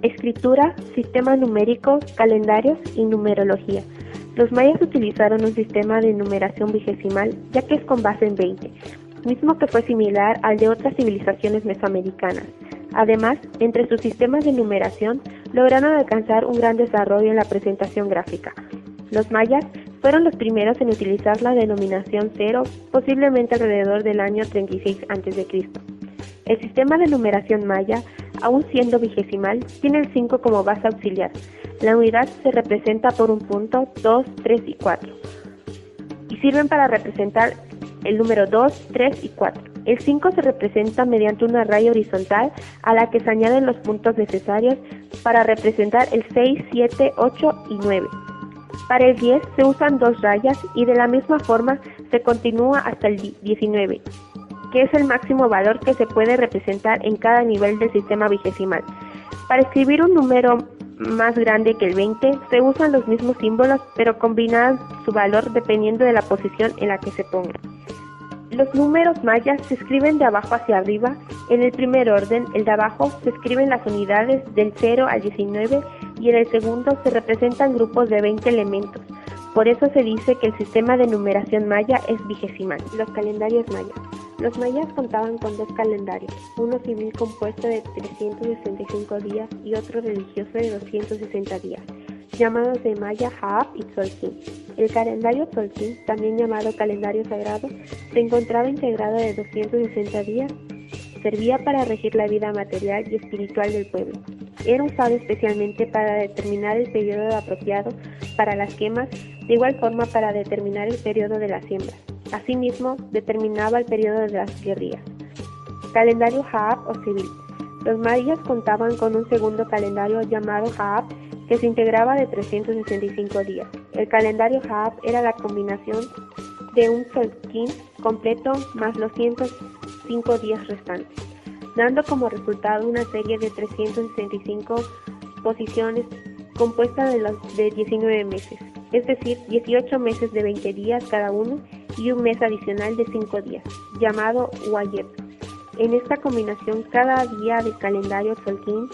escritura, sistema numérico, calendarios y numerología. Los mayas utilizaron un sistema de numeración vigesimal, ya que es con base en 20, mismo que fue similar al de otras civilizaciones mesoamericanas. Además, entre sus sistemas de numeración, lograron alcanzar un gran desarrollo en la presentación gráfica. Los mayas fueron los primeros en utilizar la denominación cero, posiblemente alrededor del año 36 a.C. El sistema de numeración maya, aun siendo vigesimal, tiene el 5 como base auxiliar. La unidad se representa por un punto, 2, 3 y 4, y sirven para representar el número 2, 3 y 4. El 5 se representa mediante una raya horizontal a la que se añaden los puntos necesarios para representar el 6, 7, 8 y 9. Para el 10 se usan dos rayas y de la misma forma se continúa hasta el 19, que es el máximo valor que se puede representar en cada nivel del sistema vigesimal. Para escribir un número más grande que el 20 se usan los mismos símbolos, pero combinan su valor dependiendo de la posición en la que se ponga. Los números mayas se escriben de abajo hacia arriba. En el primer orden, el de abajo, se escriben las unidades del 0 al 19 y en el segundo se representan grupos de 20 elementos. Por eso se dice que el sistema de numeración maya es vigesimal. Los calendarios mayas. Los mayas contaban con dos calendarios, uno civil compuesto de 365 días y otro religioso de 260 días, llamados de Maya, Haab y Tzolk'in. El calendario Tzolk'in, también llamado calendario sagrado, se encontraba integrado de 260 días. Servía para regir la vida material y espiritual del pueblo. Era usado especialmente para determinar el periodo apropiado para las quemas, de igual forma para determinar el periodo de las siembras. Asimismo, determinaba el periodo de las guerrillas. Calendario Haab o civil. Los mayas contaban con un segundo calendario llamado Haab, que se integraba de 365 días. El calendario Haab era la combinación de un Tzolk'in completo más los 105 días restantes, dando como resultado una serie de 365 posiciones compuesta de 19 meses, es decir, 18 meses de 20 días cada uno y un mes adicional de 5 días, llamado Wayeb. En esta combinación, cada día del calendario Tzolk'in,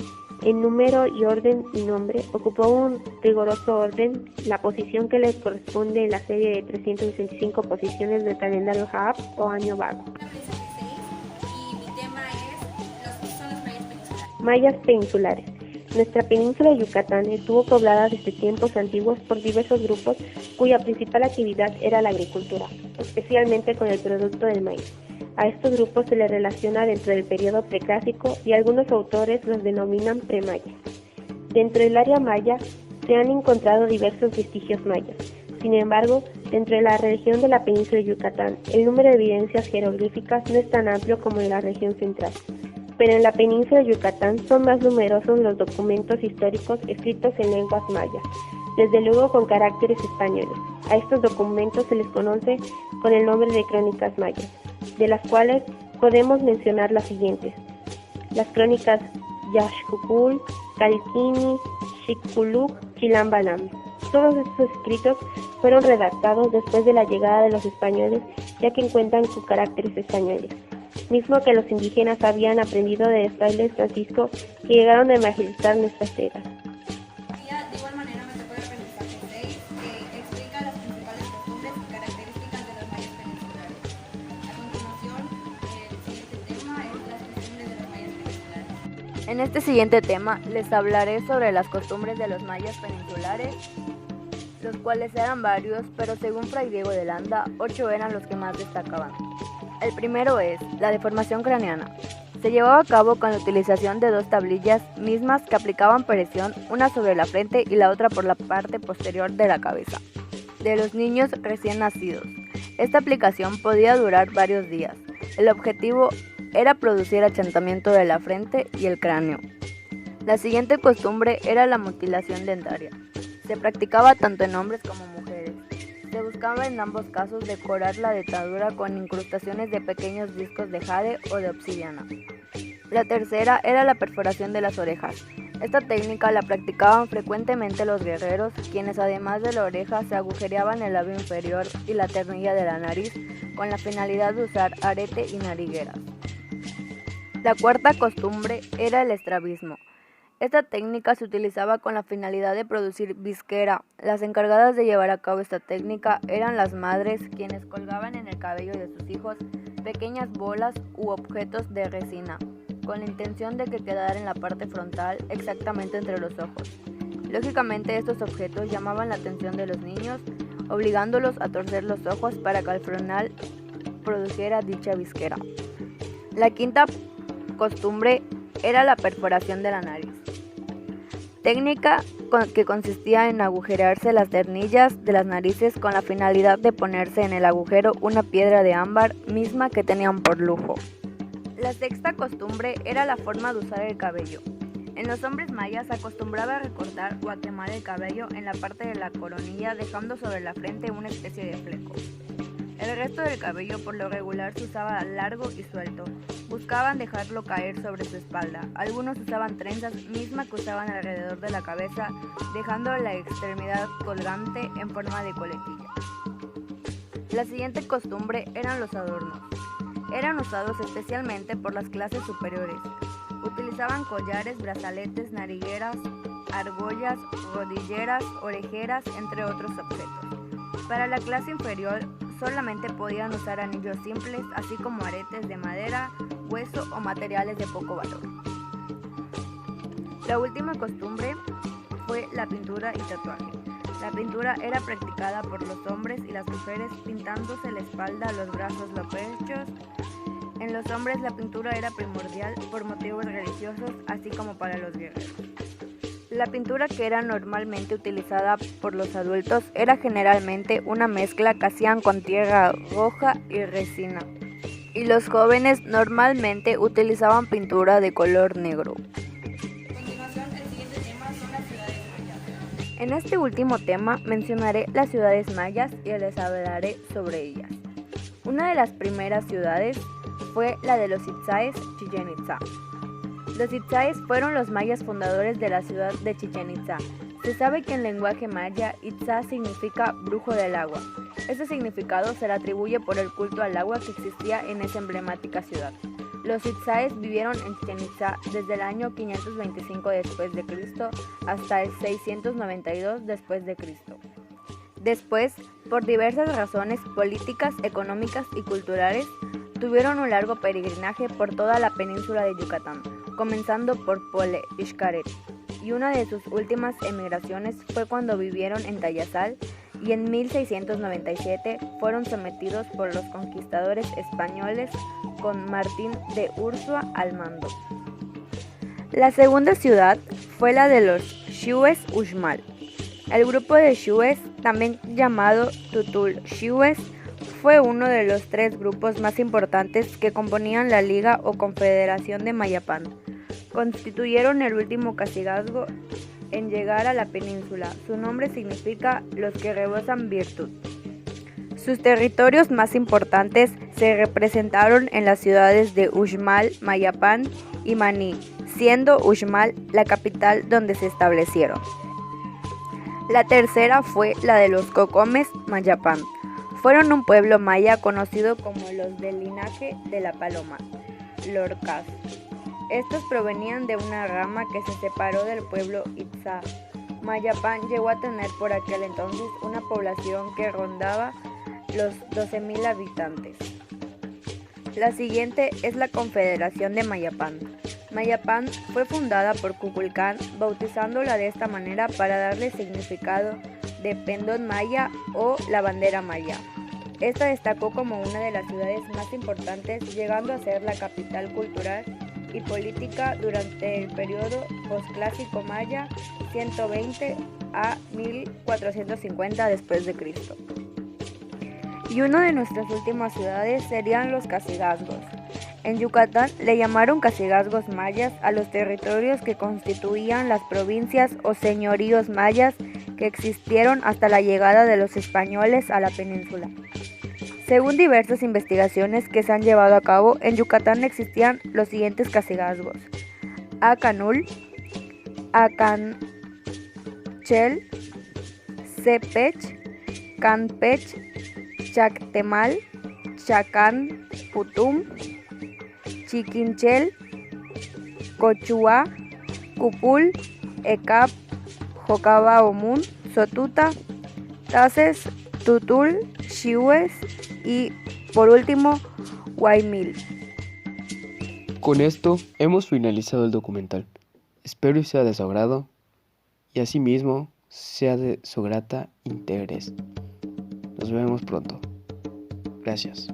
en número y orden y nombre, ocupó un riguroso orden, la posición que le corresponde en la serie de 365 posiciones del calendario Haab o año vago. Mayas peninsulares. Nuestra península de Yucatán estuvo poblada desde tiempos antiguos por diversos grupos cuya principal actividad era la agricultura, especialmente con el producto del maíz. A estos grupos se les relaciona dentro del periodo preclásico y algunos autores los denominan premayas. Dentro del área maya se han encontrado diversos vestigios mayas. Sin embargo, dentro de la región de la península de Yucatán, el número de evidencias jeroglíficas no es tan amplio como en la región central. Pero en la península de Yucatán son más numerosos los documentos históricos escritos en lenguas mayas, desde luego con caracteres españoles. A estos documentos se les conoce con el nombre de crónicas mayas, de las cuales podemos mencionar las siguientes: las crónicas Yaxcucul, Calquini, Xiculuc, Chilambalam. Todos estos escritos fueron redactados después de la llegada de los españoles, ya que cuentan con caracteres españoles, mismo que los indígenas habían aprendido de frailes Francisco que llegaron a evangelizar nuestras tierras. De igual manera me tocó el aprendizaje 6, que explica las principales costumbres y características de los mayas peninsulares. A continuación, el siguiente tema es las costumbres de los mayas peninsulares. En este siguiente tema les hablaré sobre las costumbres de los mayas peninsulares, los cuales eran varios, pero según Fray Diego de Landa, 8 eran los que más destacaban. El primero es la deformación craneana. Se llevaba a cabo con la utilización de dos tablillas mismas que aplicaban presión, una sobre la frente y la otra por la parte posterior de la cabeza de los niños recién nacidos. Esta aplicación podía durar varios días. El objetivo era producir achantamiento de la frente y el cráneo. La siguiente costumbre era la mutilación dentaria. Se practicaba tanto en hombres como mujeres. Se buscaba en ambos casos decorar la dentadura con incrustaciones de pequeños discos de jade o de obsidiana. La tercera era la perforación de las orejas. Esta técnica la practicaban frecuentemente los guerreros, quienes además de la oreja se agujereaban el labio inferior y la ternilla de la nariz con la finalidad de usar arete y narigueras. La cuarta costumbre era el estrabismo. Esta técnica se utilizaba con la finalidad de producir visquera. Las encargadas de llevar a cabo esta técnica eran las madres, quienes colgaban en el cabello de sus hijos pequeñas bolas u objetos de resina, con la intención de que quedara en la parte frontal exactamente entre los ojos. Lógicamente, estos objetos llamaban la atención de los niños, obligándolos a torcer los ojos para que al final produjera dicha visquera. La quinta costumbre era la perforación de la nariz, técnica que consistía en agujerearse las ternillas de las narices con la finalidad de ponerse en el agujero una piedra de ámbar, misma que tenían por lujo. La sexta costumbre era la forma de usar el cabello. En los hombres mayas se acostumbraba a recortar o a quemar el cabello en la parte de la coronilla, dejando sobre la frente una especie de fleco. El resto del cabello por lo regular se usaba largo y suelto. Buscaban dejarlo caer sobre su espalda. Algunos usaban trenzas, mismas que usaban alrededor de la cabeza, dejando la extremidad colgante en forma de coletilla. La siguiente costumbre eran los adornos. Eran usados especialmente por las clases superiores. Utilizaban collares, brazaletes, narigueras, argollas, rodilleras, orejeras, entre otros objetos. Para la clase inferior, solamente podían usar anillos simples, así como aretes de madera, hueso o materiales de poco valor. La última costumbre fue la pintura y tatuaje. La pintura era practicada por los hombres y las mujeres pintándose la espalda, los brazos, los pechos. En los hombres la pintura era primordial por motivos religiosos, así como para los guerreros. La pintura que era normalmente utilizada por los adultos era generalmente una mezcla que hacían con tierra roja y resina, y los jóvenes normalmente utilizaban pintura de color negro. A continuación, el siguiente tema son las ciudades mayas. En este último tema mencionaré las ciudades mayas y les hablaré sobre ellas. Una de las primeras ciudades fue la de los Itzáes, Chichén Itzá. Los Itzáes fueron los mayas fundadores de la ciudad de Chichén Itzá. Se sabe que en lenguaje maya, Itzá significa brujo del agua. Este significado se le atribuye por el culto al agua que existía en esa emblemática ciudad. Los Itzáes vivieron en Chichén Itzá desde el año 525 después de Cristo hasta el 692 después de Cristo. Después, por diversas razones políticas, económicas y culturales, tuvieron un largo peregrinaje por toda la península de Yucatán, comenzando por Pole, Xcaret, y una de sus últimas emigraciones fue cuando vivieron en Tayasal y en 1697 fueron sometidos por los conquistadores españoles con Martín de Urzúa al mando. La segunda ciudad fue la de los Xiúes Uxmal. El grupo de Xiúes, también llamado Tutul Xiúes, fue uno de los 3 grupos más importantes que componían la Liga o Confederación de Mayapán. Constituyeron el último cacicazgo en llegar a la península. Su nombre significa los que rebosan virtud. Sus territorios más importantes se representaron en las ciudades de Uxmal, Mayapán y Maní, siendo Uxmal la capital donde se establecieron. La tercera fue la de los Cocomes, Mayapán. Fueron un pueblo maya conocido como los del linaje de la paloma, Lorcas. Estos provenían de una rama que se separó del pueblo Itzá. Mayapán llegó a tener por aquel entonces una población que rondaba los 12,000 habitantes. La siguiente es la Confederación de Mayapán. Mayapán fue fundada por Kukulcán, bautizándola de esta manera para darle significado de pendón maya o la bandera maya. Esta destacó como una de las ciudades más importantes, llegando a ser la capital cultural y política durante el periodo posclásico maya 120 a 1450 después de Cristo. Y una de nuestras últimas ciudades serían los cacicazgos. En Yucatán le llamaron cacicazgos mayas a los territorios que constituían las provincias o señoríos mayas que existieron hasta la llegada de los españoles a la península. Según diversas investigaciones que se han llevado a cabo, en Yucatán existían los siguientes cacicazgos: Acanul, Acanchel, Cepech, Canpech, Chactemal, Chacán, Putum, Chiquinchel, Cochuá, Cupul, Ecap, Jocaba Omun, Sotuta, Taces, Tutul, Xiues y, por último, Guaymil. Con esto hemos finalizado el documental. Espero y sea de su agrado y asimismo sea de su grata interés. Nos vemos pronto. Gracias.